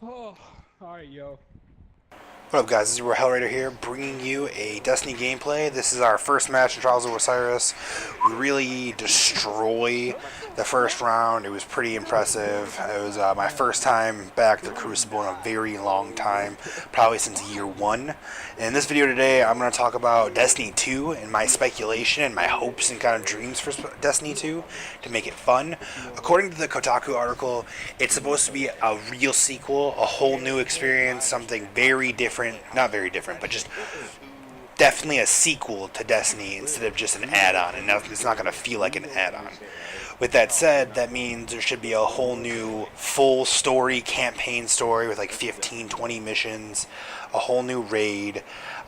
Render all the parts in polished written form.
Oh, alright, yo. What up, guys? This is your Hellraider here, bringing you a Destiny gameplay. This is our first match in Trials of Osiris. We really destroy the first round. It was pretty impressive. It was my first time back to Crucible in a very long time, probably since year one. And in this video today, I'm going to talk about Destiny 2 and my speculation and my hopes and kind of dreams for Destiny 2 to make it fun. According to the Kotaku article, it's supposed to be a real sequel, a whole new experience, something very different. Not very different, but just definitely a sequel to Destiny instead of just an add-on, and it's not going to feel like an add-on. With that said, that means there should be a whole new full story, campaign story with like 15, 20 missions, a whole new raid.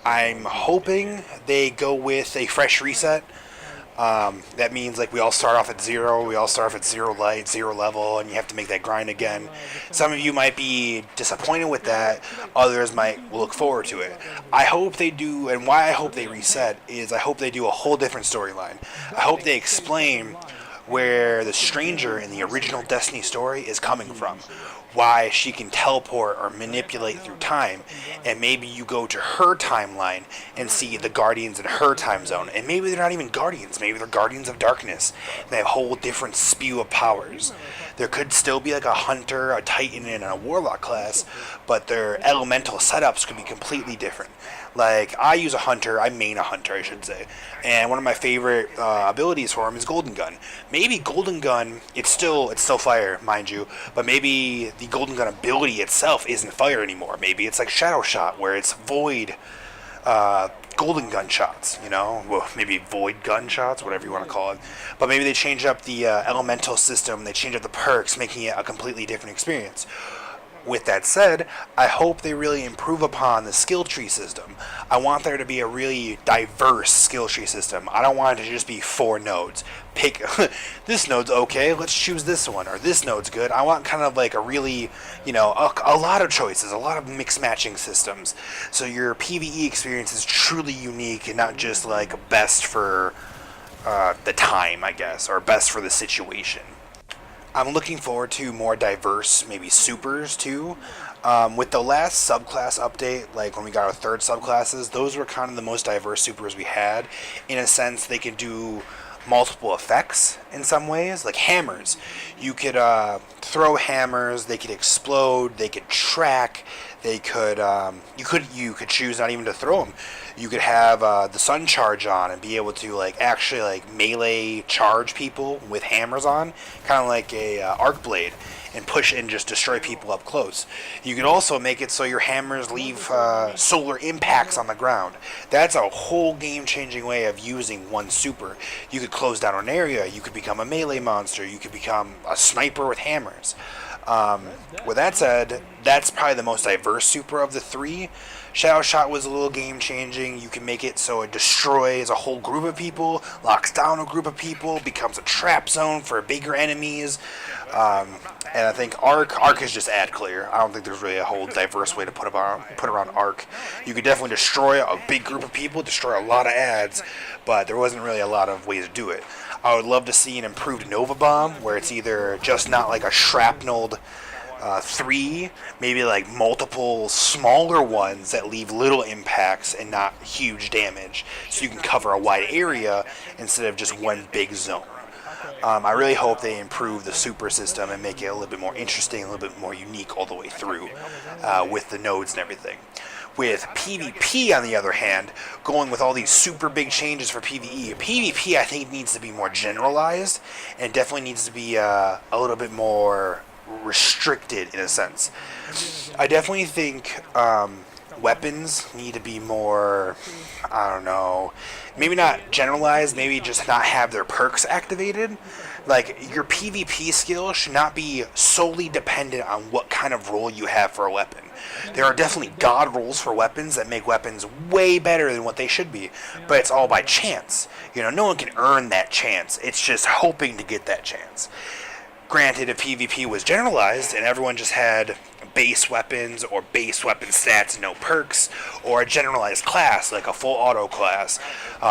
I'm hoping they go with a fresh reset. That means like we all start off at zero, we all start off at zero light, zero level, and you have to make that grind again. Some of you might be disappointed with that, others might look forward to it. I hope they do, and why I hope they reset is I hope they do a whole different storyline. I hope they explain where the stranger in the original Destiny story is coming from, why she can teleport or manipulate through time, and maybe you go to her timeline and see the Guardians in her time zone, and maybe they're not even Guardians, maybe they're Guardians of Darkness. They have a whole different spew of powers. There could still be like a Hunter, a Titan, and a Warlock class, but their elemental setups could be completely different. Like, I use a Hunter, I main a Hunter, I should say, and one of my favorite abilities for him is Golden Gun. Maybe Golden Gun, it's still fire, mind you, but maybe the Golden Gun ability itself isn't fire anymore. Maybe it's like Shadow Shot, where it's void Golden Gun shots, you know? Well, maybe void gun shots, whatever you want to call it. But maybe they change up the elemental system, they change up the perks, making it a completely different experience. With that said, I hope they really improve upon the skill tree system. I want there to be a really diverse skill tree system. I don't want it to just be 4 nodes. Pick, this node's okay, let's choose this one, or this node's good. I want kind of like a really, a lot of choices, a lot of mixed matching systems. So your PvE experience is truly unique and not just like best for the time, I guess, or best for the situation. I'm looking forward to more diverse, maybe supers too. With the last subclass update, like when we got our third subclasses, those were kind of the most diverse supers we had. In a sense, they can do multiple effects in some ways, like hammers. You could throw hammers, they could explode, they could track, they could you could choose not even to throw them. You could have the sun charge on and be able to like actually like melee charge people with hammers on, kind of like a arc blade, and push and just destroy people up close. You could also make it so your hammers leave solar impacts on the ground. That's a whole game-changing way of using one super. You could close down an area, you could become a melee monster, you could become a sniper with hammers. With that said, that's probably the most diverse super of the 3. Shadow Shot was a little game changing. You can make it so it destroys a whole group of people, locks down a group of people, becomes a trap zone for bigger enemies. And I think Arc is just ad clear. I don't think there's really a whole diverse way to put around Arc. You could definitely destroy a big group of people, destroy a lot of ads, but there wasn't really a lot of ways to do it. I would love to see an improved Nova Bomb, where it's either just not like a shrapnelled 3, maybe like multiple smaller ones that leave little impacts and not huge damage, so you can cover a wide area instead of just one big zone. I really hope they improve the super system and make it a little bit more interesting, a little bit more unique all the way through with the nodes and everything. With PvP, on the other hand, going with all these super big changes for PvP I think needs to be more generalized and definitely needs to be a little bit more restricted in a sense. I definitely think weapons need to be more, I don't know, maybe not generalized, maybe just not have their perks activated. Like, your PvP skill should not be solely dependent on what kind of role you have for a weapon. There are definitely god rolls for weapons that make weapons way better than what they should be, but it's all by chance. No one can earn that chance. It's just hoping to get that chance. Granted, if PvP was generalized and everyone just had base weapons or base weapon stats, no perks, or a generalized class like a full auto class,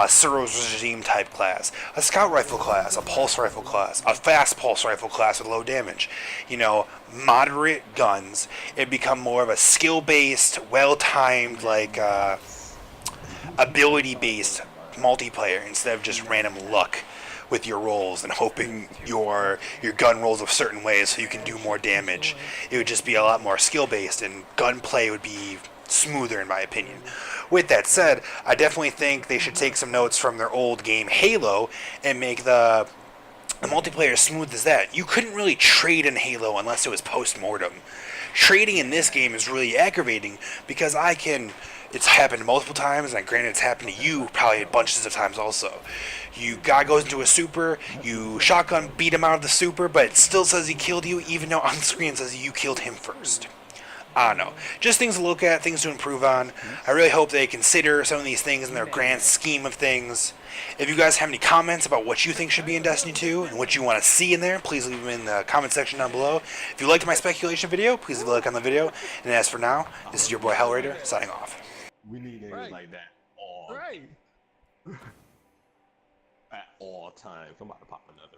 Suro's regime type class, a scout rifle class, a pulse rifle class, a fast pulse rifle class with low damage. You know, moderate guns. It become more of a skill based, well timed, like ability based multiplayer instead of just random luck with your rolls and hoping your gun rolls a certain way so you can do more damage. It would just be a lot more skill based, and gunplay would be smoother in my opinion. With that said, I definitely think they should take some notes from their old game Halo and make the multiplayer as smooth as that. You couldn't really trade in Halo unless it was post-mortem. Trading in this game is really aggravating because it's happened multiple times, and granted it's happened to you probably bunches of times also. Guy goes into a super, you shotgun beat him out of the super, but it still says he killed you even though on screen it says you killed him first. I don't know. Just things to look at, things to improve on. I really hope they consider some of these things in their grand scheme of things. If you guys have any comments about what you think should be in Destiny 2 and what you want to see in there, please leave them in the comment section down below. If you liked my speculation video, please leave a like on the video. And as for now, this is your boy Hellraider, signing off. We need niggas like that all at all times. I'm about to pop another.